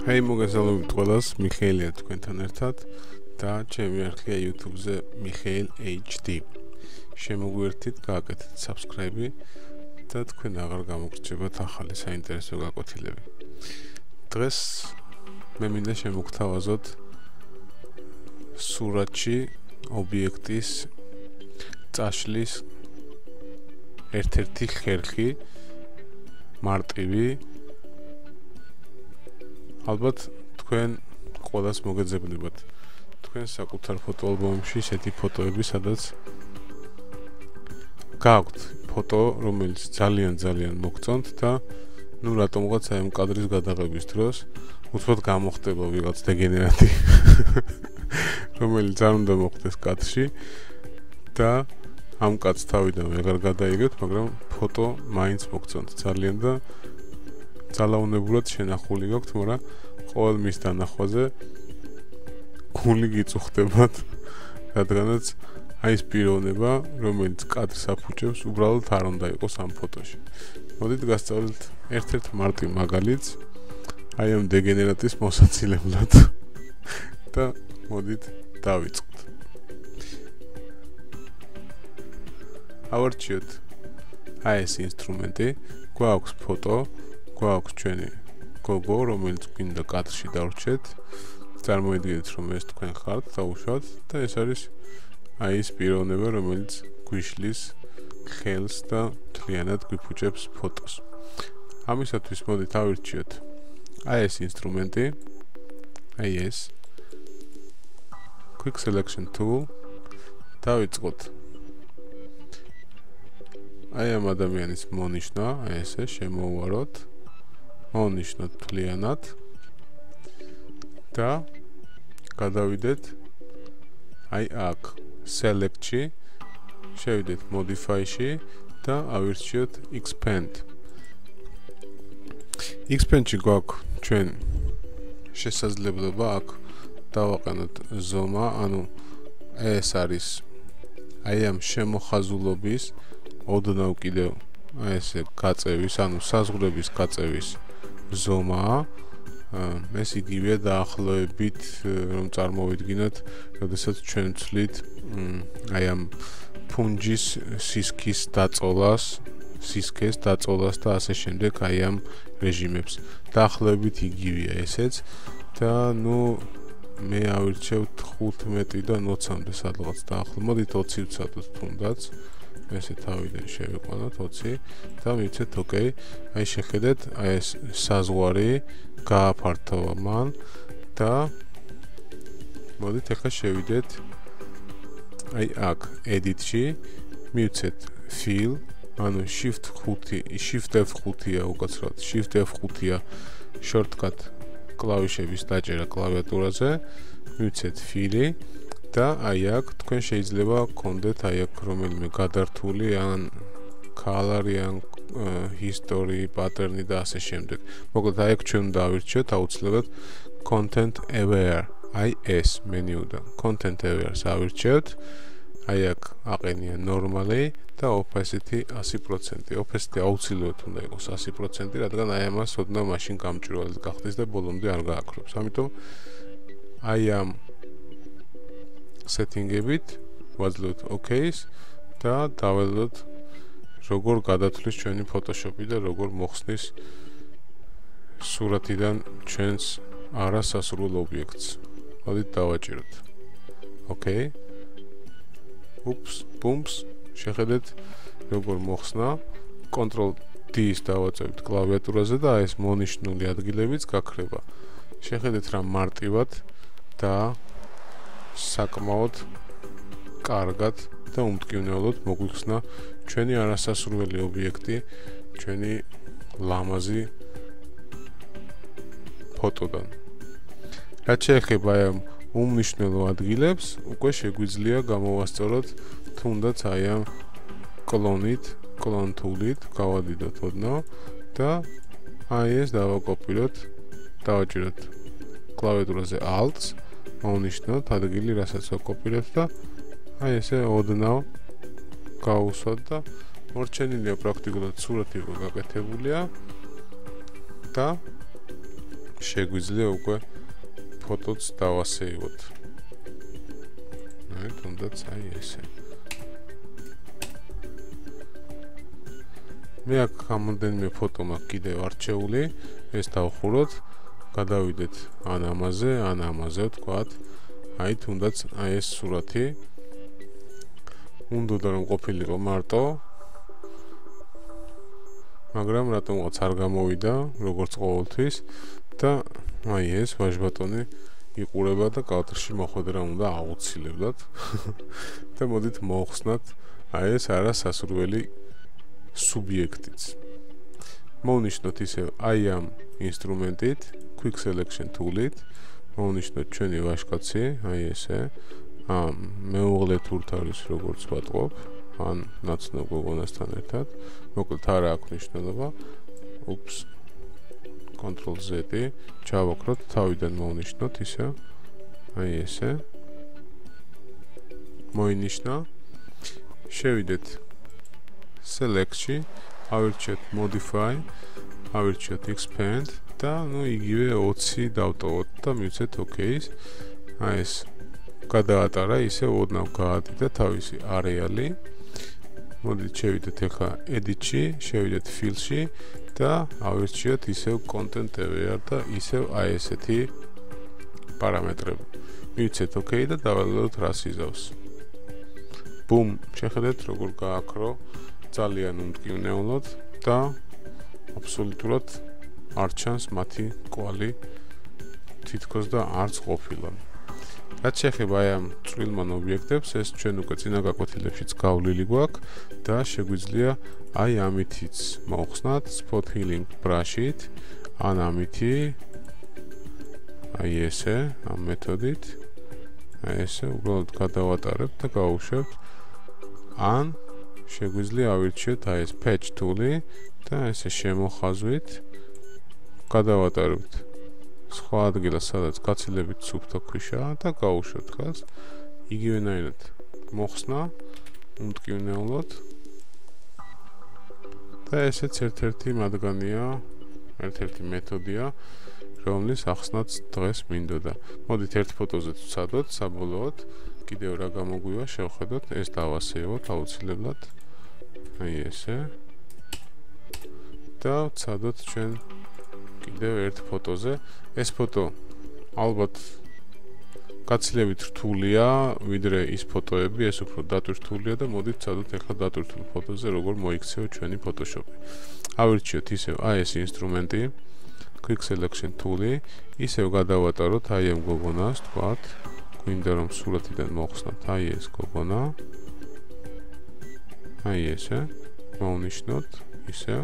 Hey, მოგესალმებით ყველას, მიხეილია თქვენთან ერთად და ჩემი არხია YouTube-ზე Mikhail HD. შემოგვერთით, გააკეთეთ subscribe და თქვენ აღარ გამოგრჩებათ ახალი საინტერესო გაკვეთილები. დღეს მე მინდა შემოგთავაზოთ სურათში ობიექტის წაშლის ერთ-ერთი ხერხი მარტივი. ალბათ თქვენ ყველას მოგეძებნებათ თქვენ საკუთარ ფოტოალბომში ესეთი ფოტოები, სადაც გაქვთ ფოტო, რომელიც ძალიან მოგწონთ და ნუ რატომღაც აი ამ კადრის გადაღების დროს უცბად გამოხდება ვიღაც დეგენერატი, რომელიც არ უნდა მოხდეს კადრში და ამ კადრს თავიდან ვეღარ გადაიგებთ, მაგრამ ფოტო მაინც მოგწონთ ძალიან და ძალაუნებურად შენახული გაქვთ, მაგრამ ყოველ მის დანახვაზე გული გიწუხდებათ, რადგანაც აი ეს პიროვნება, რომელიც კადრს აფუჭებს, უბრალოდ არ უნდა იყოს ამ ფოტოში. მოდით გასწავლეთ ერთ-ერთ მარტივ მაგალითს, აი ამ დეგენერატის მოსაცილებლად და მოდით დავიწყოთ. ავარჩიოთ აი ეს ინსტრუმენტი, გვაქვს ფოტო, გვაქვს ჩვენი გოგო, რომელიც გვინდა კადრში დავრჩეთ. წარმოიდგინეთ, რომ ეს თქვენ ხართ, დაუშვათ და ეს არის აი ეს პიროვნება, რომელიც გვიშლის ხელს და მთლიანად გვიფუჭებს ფოტოს. ამისათვის მოდით ავირჩიოთ აი ეს ინსტრუმენტი, აი ეს Quick Selection Tool. დავიწყოთ აი ამ ადამიანის მონიშნა, აი ესე შემოვუაროთ, მონიშნოთ მთლიანად და გადავიდეთ აი აქ Select-ში, შევიდეთ Modify-ში და ავირჩიოთ Expand. Expand-ში გვაქვს ჩვენ შესაძლებლობა აქ დავაყენოთ ზომა, ანუ ეს არის აი ამ შემოხაზულობის ოდნავ კიდევ აი ესე გაწევის, ანუ საზღვრების გაწევის ზომაა. ეს იგივეა დაახლოებით, რომ წარმოვიდგინოთ, როდესაც ჩვენ ვცვლით აი ამ ფუნჯის სისქეს დაწოლას და ასე შემდეგ აი ამ რეჟიმებს. დაახლოებით იგივეა ესეც და ნუ მე ავირჩევთ 15 და 20-მდე სადღაც დაახლოებით. მოდით 20 ვცადოთ თუნდაც. ესე თავიდან შევიყვანოთ 20 და მივცეთ OK. აი შეხედეთ, აი ეს საზღვარი გააფართოვა მან და მოდით ახლა შევიდეთ აი აქ Edit-ში, მივცეთ Fill, ანუ Shift F5-ია უკაცრავად, Shift F5-ია shortcut კლავიშების დაჭერა კლავიატურაზე, მივცეთ Fill-ი და აი აქ თქვენ შეიძლება გქონდეთ აი აქ რომელიმე გადართული ან color-ი ან history, pattern-ი და ასე შემდეგ. მოკლედ აი აქ ჩვენ დავირჩიოთ აუცილებლად content aware, აი ეს მენიუდან content aware-ს ავირჩევთ. აი აქ აყენია normally და opacity 100%. opacity აუცილებლად უნდა იყოს 100%, რადგან აი ამას ოდნავ მაშინ გამჭვირვალედ გახდეს და ბოლომდე არ გააქრობს. ამიტომ აი ამ setting-ებით ვაძლევთ OK-ს და დაველოდოთ როგორ გადათვლის ჩვენი Photoshop-ი და როგორ მოხსნის სურათიდან ჩვენს არასასრულ ობიექტს. მოდით დავაჭიროთ. OK. Bumps. შეხედეთ როგორ მოხსნა. Ctrl-D-ს დავაწევთ კლავიატურაზე და ეს მონიშნული ადგილებიც გაქრება. შეხედეთ რა მარტივად და საკმაოდ კარგად და უმტკივნეულოდ მოგვიხსნა ჩვენი არასასრული ობიექტი, ჩვენი ლამაზი ფოტოდან. რაც შეეხება ამ უმნიშვნელო ადგილებს, უკვე შეგვიძლია გამოვასწოროთ თუნდაც აი ამ კლონ tool-ით, გავადიდოთ ოდნავ და აი ეს დავაკოპიროთ, დავაჭიროთ კლავიატურაზე Alt-ს, მოვნიშნოთ ადგილი, რასაც ვაკოპირებთ და აი ესე ოდნავ გავუსვათ და მორჩენილია პრაქტიკულად სურათი უკვე გაკეთებულია და შეგვიძლია უკვე ფოტოც დავასეივოთ. თუნდაც აი ესე. მე აქ გამოდენიმე ფოტო მაქვს კიდევ არჩეული, ეს დავხუროთ, გადავიდეთ ან ამაზე ვთქვათ, აი თუნდაც აი ეს სურათი. უნდა რომ ყოფილიყო მარტო, მაგრამ რატომღაც არ გამოვიდა, როგორც ყოველთვის და აი ეს ვაჟბატონი იყურება და კადრში მოხვედრა უნდა აუცილებლად. და მოდით მოხსნათ აი ეს არასასურველი სუბიექტიც. მოვნიშნოთ ისევ აი ამ ინსტრუმენტით, Quick Selection tool-ით, მოვნიშნოთ ჩვენი ვაჟკაცი, აი ესე. მეუღლე თურთავის როგორც ვატყობ, ან ნაცნობ გოგონასთან ერთად. მოკლედ არა აქვს მნიშვნელობა. უპს. Ctrl Z, ჩავაკროთ, თავიდან მოვნიშნოთ ისე. აი ესე. მოინიშნა. შევიდეთ Select-ში, ავირჩიოთ Modify, ავირჩიოთ Expand და იგივე 20 დავტოვოთ და მივცეთ OK-ს. აი ეს გადაატარა, ისე ოდნავ გაადიდა თავისი არეალი. მოდით შევიდეთ ახლა Edit-ში, შევიდეთ Fill-ში და ავირჩიოთ ისევ Content Aware და ისევ აი ესეთი პარამეტრები. მივცეთ OK და დავალოდოთ რას იზავს. ბუმ, შეხედეთ როგორ გააქრო, ძალიან უმტკივნეულოდ და აბსოლუტურად არ ჩანს მათი კვალი თითქოს და არც ყოფილა. რაც შეეხება აი ამ წვრილმან ობიექტებს, ეს ჩვენ უკვე წინა გაკვეთილებშიც გავლილი გვაქვს და შეგვიძლია აი ამითიც მოვხსნათ Spot Healing Brush-ით, ან ამითი აი ესე, ამ მეთოდით, აი ესე უბრალოდ გადავატარებთ და გავუშვებთ, ან შეგვიძლია ავირჩიოთ აი ეს Patch tool-ი და ესე შემოხაზვით გადავატარებთ სხვა ადგილას, სადაც გაცილებით სუფთა ქვიშაა და გავუშვებთ ხაზს. იგივენაირად მოხსნა უმტკივნეულოდ და ესეც ერთ-ერთი მათგანია, ერთ-ერთი მეთოდია, რომლის ახსნაც დღეს მინდოდა. მოდით ერთ ფოტოზე ვცადოთ, საბოლოოდ კიდევ რა გამოგვივა, შევხედოთ, ეს დავასეივოთ აუცილებლად. აი ესე. და ვცადოთ ჩვენ კიდევ ერთ ფოტოზე. ეს ფოტო ალბათ გაცილებით რთულია, ვიდრე ის ფოტოები, ეს უფრო დატვირთულია და მოდით ვცადოთ ახლა დატვირთულ ფოტოზე როგორ მოიქცევა ჩვენი Photoshop-ი. ავირჩიოთ ისევ აი ეს ინსტრუმენტი, Quick Selection tool-ი, ისევ გადავატაროთ აი ამ გოგონას, თქვათ, გვინდა რომ სურათიდან მოხსნათ აი ეს გოგონა. აი ესე, მოვნიშნოთ ისევ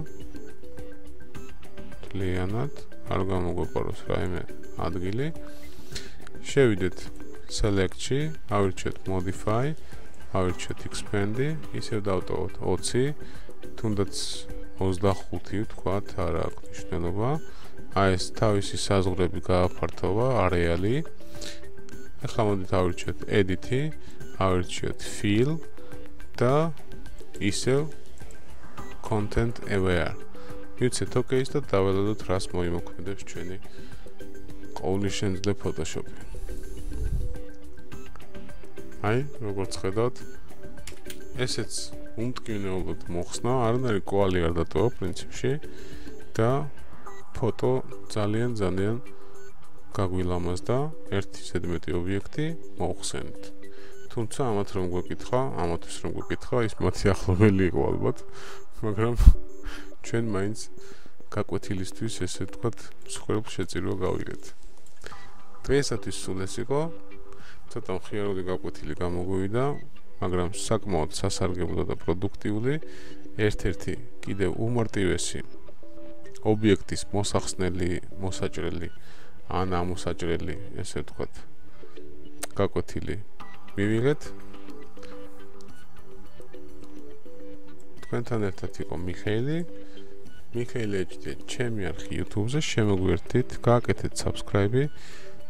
ლიანად, არ გამოგვეპაროს რაიმე ადგილი. შევიდეთ Select-ში, ავირჩიოთ Modify, ავირჩიოთ Expand-ი, ისევ დავტოვოთ 20, თუნდაც 25 ვთქვათ, არა აქვს მნიშვნელობა. აი ეს თავისი საზღვრები გააფართოვა, არეალი. ახლა მოდით ავირჩიოთ Edit-ი, ავირჩიოთ Fill და ისევ Content Aware. მივცეთ OK-ს და დაველოდოთ რას მოიმოქმედებს ჩვენი ყოვლისშემძლე Photoshop-ი. აი, როგორც ხედავთ, ესეც უმტკივნეულოდ მოხსნა, არანაირი კვალი არ დატოვა პრინციპში და ფოტო ძალიან გაგვილამაზდა, ერთი ზედმეტი ობიექტი მოხსენით. თუმცა ამათ რომ გვეკითხა, ის მათი ახლობელი იყო ალბათ, მაგრამ ჩვენ მაინც გაკვეთილისთვის ესე ვთქვათ, მსხვერპლ შეწირვა გავიგეთ. დღეისათვის სულ ეს იყო. ცოტა მხიარული გაკვეთილი გამოგვივიდა, მაგრამ საკმაოდ სასარგებლო და პროდუქტიული, ერთ-ერთი კიდევ უმარტივესი ობიექტის მოსახსნელი, მოსაჭრელი ან ამოსაჭრელი, ესე ვთქვათ, გაკვეთილი მივიღეთ. თქვენთან ერთად იყო მიხეილი. მიხეილი HD ჩემი არხი YouTube-ზე, შემოგვერთით, გააკეთეთ subscribe-ი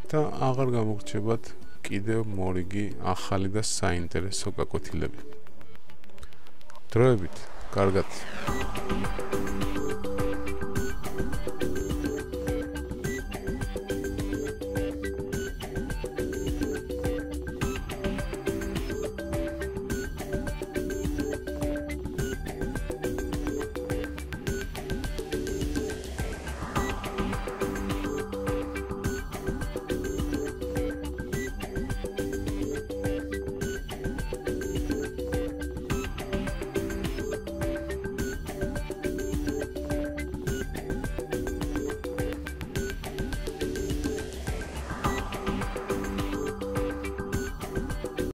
და აღარ გამოგრჩებათ კიდევ მორიგი ახალი და საინტერესო გაკვეთილები. დროებით, კარგად.